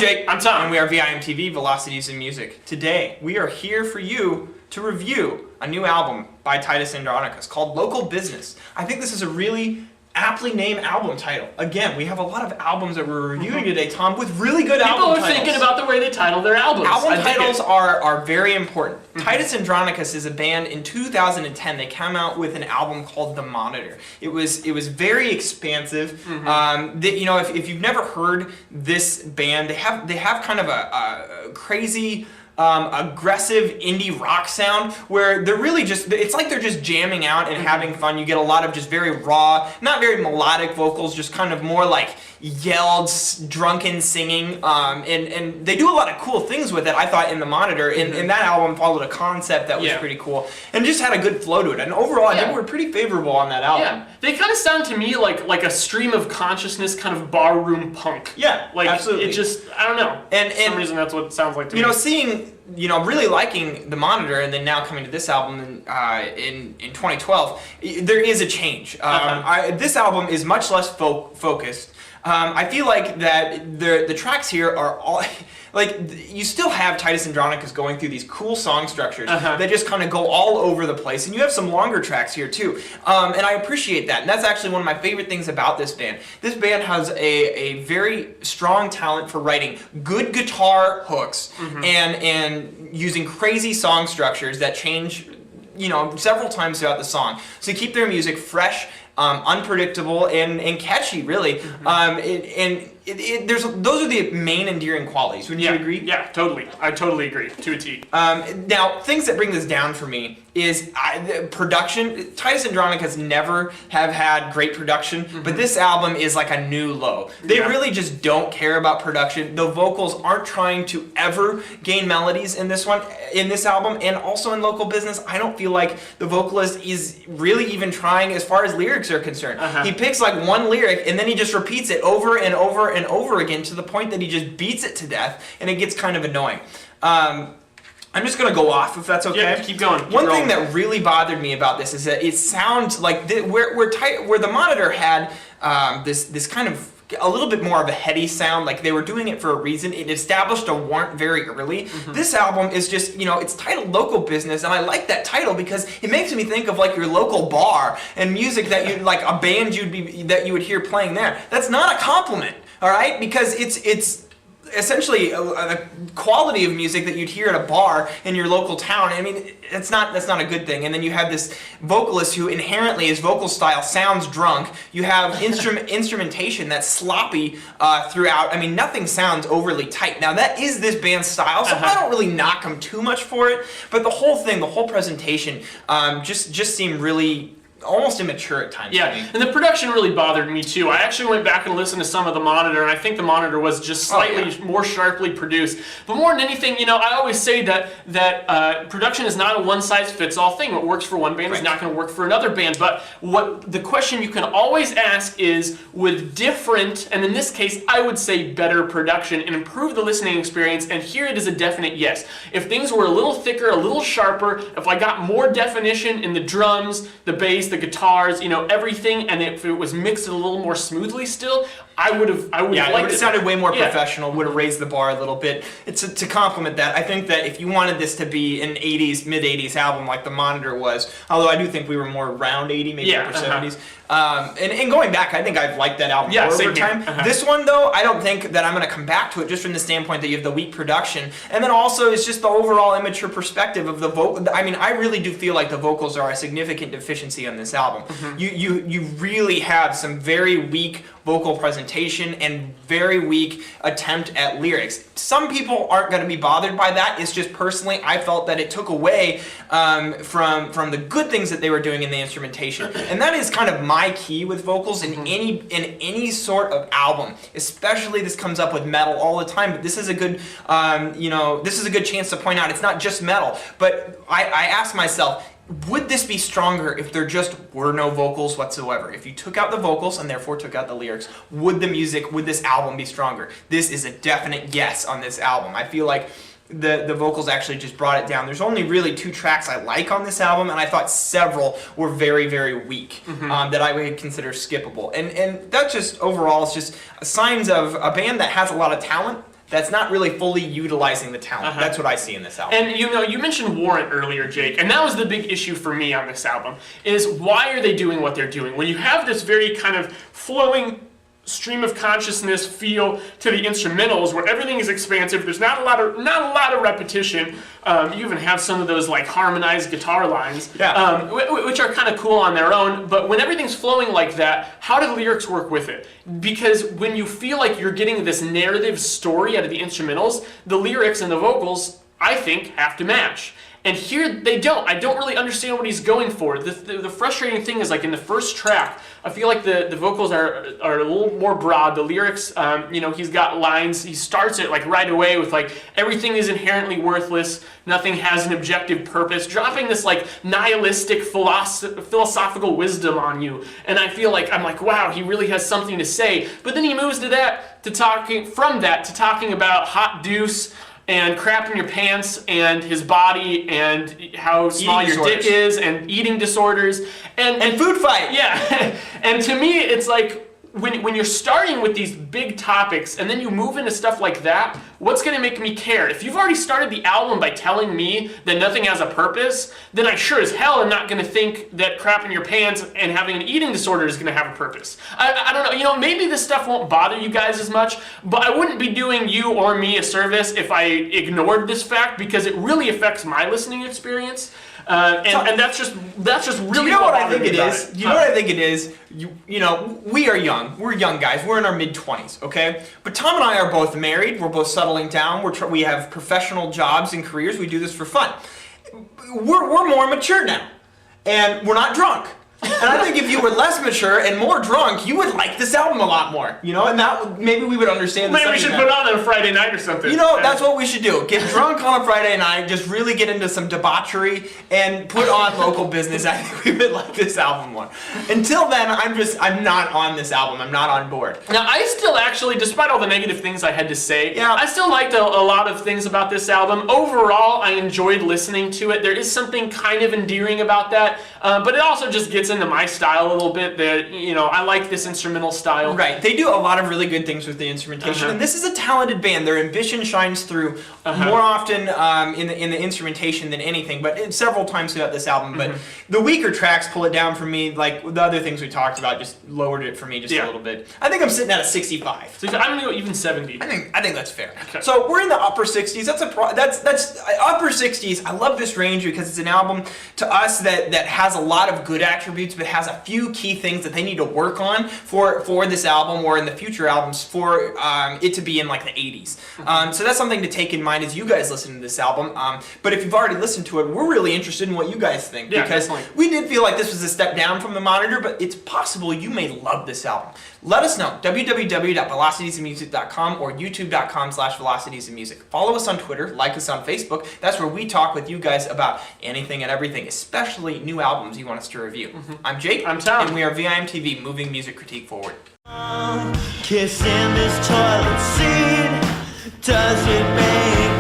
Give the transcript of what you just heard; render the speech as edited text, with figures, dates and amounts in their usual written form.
Jake. I'm Tom. And we are VIMTV, Velocities in Music. Today, we are here for you to review a new album by Titus Andronicus called Local Business. I think this is a really aptly named album title. Again, we have a lot of albums that we're reviewing today, Tom, with really good album titles. People are thinking about the way they title their albums. Album titles are very important. Titus Andronicus is a band in 2010. They came out with an album called The Monitor. It was very expansive. If you've never heard this band, they have kind of a crazy aggressive indie rock sound where they're really it's like they're just jamming out and having fun. You get a lot of just very raw, not very melodic vocals, just kind of more like yelled, drunken singing, and they do a lot of cool things with it, I thought, in The Monitor, and that album followed a concept that was pretty cool, and just had a good flow to it, and overall I think we're pretty favorable on that album. Yeah, they kind of sound to me like a stream of consciousness, kind of barroom punk. Yeah, like, absolutely. It just, I don't know, for some reason that's what it sounds like to me. Really liking The Monitor, and then now coming to this album in 2012, there is a change. This album is much less focused. I feel like that the tracks here are all like, you still have Titus Andronicus going through these cool song structures that just kind of go all over the place, and you have some longer tracks here too, and I appreciate that, and that's actually one of my favorite things about this band. This band has a very strong talent for writing good guitar hooks and using crazy song structures that change several times throughout the song, so keep their music fresh, unpredictable, and catchy, really. Those are the main endearing qualities. Would you agree? Yeah, totally. I totally agree, to a T. Now, things that bring this down for me is the production. Titus Andronicus never have had great production, but this album is like a new low. They really just don't care about production. The vocals aren't trying to ever gain melodies in this album, and also in Local Business, I don't feel like the vocalist is really even trying as far as lyrics are concerned. He picks like one lyric, and then he just repeats it over and over and over again to the point that he just beats it to death, and it gets kind of annoying. I'm just going to go off, if that's okay. Yeah, keep going. One thing that really bothered me about this is that it sounds like where The Monitor had this kind of a little bit more of a heady sound, like they were doing it for a reason. It established a warrant very early. This album is just, it's titled Local Business, and I like that title because it makes me think of like your local bar and music that you like, a band that you would hear playing there. That's not a compliment, all right? Because it's essentially a quality of music that you'd hear at a bar in your local town. I mean, that's not a good thing. And then you have this vocalist who inherently, his vocal style sounds drunk. You have instrumentation that's sloppy throughout. I mean, nothing sounds overly tight. Now, that is this band's style, so I don't really knock them too much for it. But the whole thing, the whole presentation, just seemed really almost immature at times. Yeah, and the production really bothered me too. I actually went back and listened to some of The Monitor, and I think The Monitor was just slightly more sharply produced. But more than anything, I always say that production is not a one-size-fits-all thing. What works for one band is not going to work for another band. But what the question you can always ask is, with different, and in this case, I would say better production, and improve the listening experience, and here it is a definite yes. If things were a little thicker, a little sharper, if I got more definition in the drums, the bass, the guitars, everything, and if it was mixed a little more smoothly still, I would have liked it. It would have sounded way more professional, would have raised the bar a little bit. To complement that, I think that if you wanted this to be an 80s, mid-80s album like The Monitor was, although I do think we were more around 80, maybe upper 70s, and going back, I think I've liked that album over time. This one, though, I don't think that I'm going to come back to it just from the standpoint that you have the weak production, and then also it's just the overall immature perspective of the vocal. I mean, I really do feel like the vocals are a significant deficiency on this album. You really have some very weak vocal presentation and very weak attempt at lyrics. Some people aren't going to be bothered by that. It's just personally, I felt that it took away from the good things that they were doing in the instrumentation, and that is kind of my key with vocals in any sort of album. Especially, this comes up with metal all the time, but this is a good this is a good chance to point out it's not just metal. But I asked myself, would this be stronger if there just were no vocals whatsoever? If you took out the vocals and therefore took out the lyrics, would this album be stronger? This is a definite yes on this album. I feel like the vocals actually just brought it down. There's only really 2 tracks I like on this album, and I thought several were very, very weak that I would consider skippable. And that just overall is just signs of a band that has a lot of talent, that's not really fully utilizing the talent. That's what I see in this album. And you mentioned Warrant earlier, Jake, and that was the big issue for me on this album, is why are they doing what they're doing? When you have this very kind of flowing stream of consciousness feel to the instrumentals, where everything is expansive. There's not a lot of repetition. You even have some of those like harmonized guitar lines, which are kind of cool on their own. But when everything's flowing like that, how do the lyrics work with it? Because when you feel like you're getting this narrative story out of the instrumentals, the lyrics and the vocals, I think, have to match. And here they don't. I don't really understand what he's going for. The frustrating thing is, like in the first track, I feel like the vocals are a little more broad. The lyrics, he's got lines. He starts it like right away with like, everything is inherently worthless. Nothing has an objective purpose. Dropping this like nihilistic philosophical wisdom on you. And I feel like, I'm like, wow, he really has something to say. But then he moves to talking about hot deuce, and crap in your pants, and his body, and how small your dick is, and eating disorders, and food fight. Yeah, and to me, it's like, when you're starting with these big topics, and then you move into stuff like that, what's going to make me care? If you've already started the album by telling me that nothing has a purpose, then I sure as hell am not going to think that crap in your pants and having an eating disorder is going to have a purpose. I don't know, maybe this stuff won't bother you guys as much, but I wouldn't be doing you or me a service if I ignored this fact, because it really affects my listening experience. And that's just really. You know what I think it is? You know what I think it is? We are young. We're young guys. We're in our mid-20s, okay? But Tom and I are both married. We're both settling down. We have professional jobs and careers. We do this for fun. We're more mature now, and we're not drunk. And I think if you were less mature and more drunk, you would like this album a lot more, and that maybe we would understand. Maybe we should put on a Friday night or something. That's what we should do. Get drunk on a Friday night, just really get into some debauchery, and put on local business. I think we would like this album more. Until then, I'm not on this album. I'm not on board. Now, I still actually, despite all the negative things I had to say, I still liked a lot of things about this album. Overall, I enjoyed listening to it. There is something kind of endearing about that, but it also just gets into my style a little bit. That I like this instrumental style. Right, they do a lot of really good things with the instrumentation, and this is a talented band. Their ambition shines through more often in the instrumentation than anything, but several times throughout this album. But the weaker tracks pull it down for me. Like the other things we talked about, just lowered it for me just a little bit. I think I'm sitting at a 65. So I'm gonna go even 70. I think that's fair. Okay. So we're in the upper 60s. That's upper 60s. I love this range because it's an album to us that has a lot of good attributes, but has a few key things that they need to work on for this album or in the future albums for it to be in like the 80s. So that's something to take in mind as you guys listen to this album. But if you've already listened to it, we're really interested in what you guys think, because we did feel like this was a step down from the Monitor, but it's possible you may love this album. Let us know. www.velocitiesandmusic.com or youtube.com/velocitiesandmusic. Follow us on Twitter, like us on Facebook. That's where we talk with you guys about anything and everything, especially new albums you want us to review. I'm Jake. I'm Tom. And we are VIMTV, moving music critique forward. Kissing this toilet seat, does it make